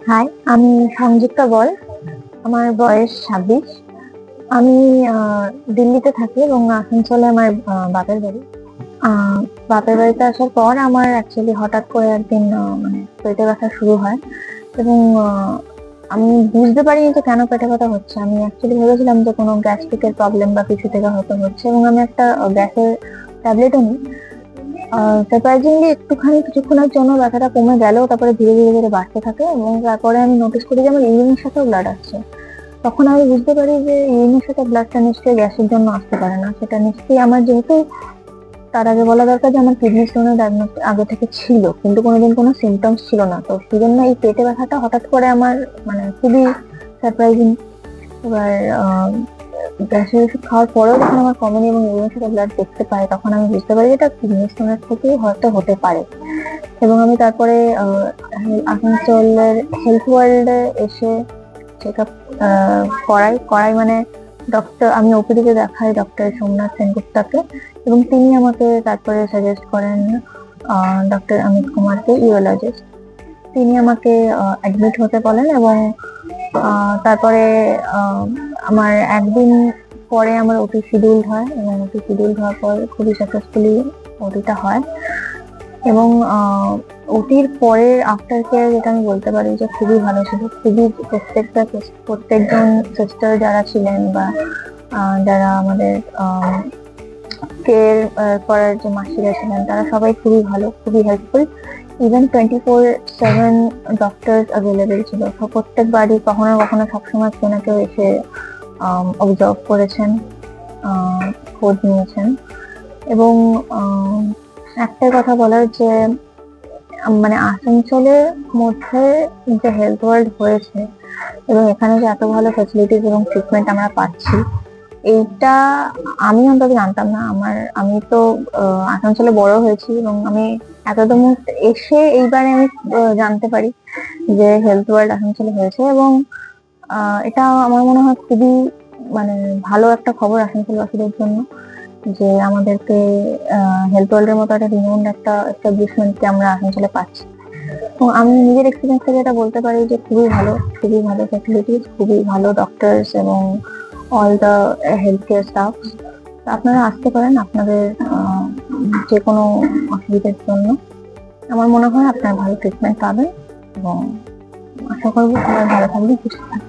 High, আমি সংযুক্তা বল। আমার বয়স 26। আমি দিল্লিতে থাকি এবং আসানসোলে আমার বাপের বাড়ি। বাপের বাড়িতে আসার পর আমার অ্যাকচুয়ালি হঠাৎ করে একদিন মানে পেটে ব্যথা শুরু হয় এবং আমি বুঝতে পারিনি যে কেন পেটে ব্যথা হচ্ছে। আমি অ্যাকচুয়ালি ভেবেছিলাম যে কোনো গ্যাস্ট্রিকের প্রবলেম বা কিছু থেকে হয়তো হচ্ছে এবং আমি একটা গ্যাসের ট্যাবলেটও নিই। সারপ্রাইজিংলি একটুখানি কিছুক্ষণের জন্য ব্যথাটা কমে গেলেও তারপরে ধীরে ধীরে ধীরে বাড়তে থাকে এবং তারপরে আমি নোটিস করি যে আমার ইউরিনের সাথেও ব্লাড আসছে। তখন আমি বুঝতে পারি যে ইউরিনের সাথে ব্লাডটা নিশ্চয়ই গ্যাসের জন্য আসতে পারে না, সেটা নিশ্চয়ই আমার, যেহেতু তার আগে বলা দরকার যে আমার কিডনি স্টোনের ডায়াগনোসিস আগে থেকে ছিল কিন্তু কোনোদিন কোনো সিমটমস ছিল না, তো সেই জন্য এই পেটে ব্যথাটা হঠাৎ করে আমার মানে খুবই সারপ্রাইজিং। এবার গ্যাসের ওষুধ খাওয়ার পরেও যখন আমার কমেনি এবং ইউরিনের সাথে ব্লাড দেখতে পাই তখন আমি বুঝতে পারি এটা কিডনি স্টোনের থেকেই হয়তো হতে পারে। এবং আমি তারপরে আসানসোলের হেলথ ওয়ার্ল্ডে এসে চেক আপ করাই মানে আমি ওপিডি তে দেখাই ডক্টর সোমনাথ সেনগুপ্তাকে এবং তিনি আমাকে তারপরে সাজেস্ট করেন ডক্টর অমিত কুমারকে, ইউরোলজিস্ট। তিনি আমাকে অ্যাডমিট হতে বলেন এবং তারপরে আমার একদিন পরে আমার ওটি শিডিউল হয় এবং ওটি শিডিউল হওয়ার পর খুবই সাকসেসফুলি ওটিটা হয় এবং ওটির পরে আফটার কেয়ার যেটা আমি বলতে পারি যে খুবই ভালো ছিল। খুবই প্রত্যেকজন সিস্টার যারা ছিলেন বা যারা আমাদের কেয়ার করার যে মাসিরা ছিলেন তারা সবাই খুবই ভালো, খুবই হেল্পফুল। ইভেন 24/7 ডক্টর অ্যাভেলেবেল ছিল। প্রত্যেক বাড়ি কখনো কখনো সবসময় কেউ না কেউ এসে অবজার্ভ করেছেন, খোঁজ নিয়েছেন। এবং একটাই কথা বলার যে মানে আসানসোলের মধ্যে যে হেলথ ওয়ার্ল্ড হয়েছে এবং এখানে যে এত ভালো ফ্যাসিলিটিস এবং ট্রিটমেন্ট আমরা পাচ্ছি, এইটা আমি অন্তত জানতাম না। আমি তো আসানসোলে বড় হয়েছি এবং আমি এতদম এসে এইবারে আমি জানতে পারি যে হেলথ ওয়ার্ল্ড আসানসোলে হয়েছে এবং এটা আমার মনে হয় খুবই মানে ভালো একটা খবর আসানসোলবাসীদের জন্য যে আমাদেরকে হেলথ ওয়ার্ল্ড এর মতো একটা রিনাউন্ড একটা এস্টাবলিশমেন্টকে আমরা আসানসোলে পাচ্ছি। তো আমি নিজের এক্সপিরিয়েন্স থেকে এটা বলতে পারি যে খুবই ভালো ফ্যাসিলিটিস, খুবই ভালো ডক্টরস এবং all the health care staff. আপনারা আসতে পারেন আপনাদের যে কোনো অসুবিধার জন্য। আমার মনে হয় আপনারা ভালো ট্রিটমেন্ট পাবেন এবং আশা করবো সবাই ভালো থাকবেন, সুস্থ থাকবেন।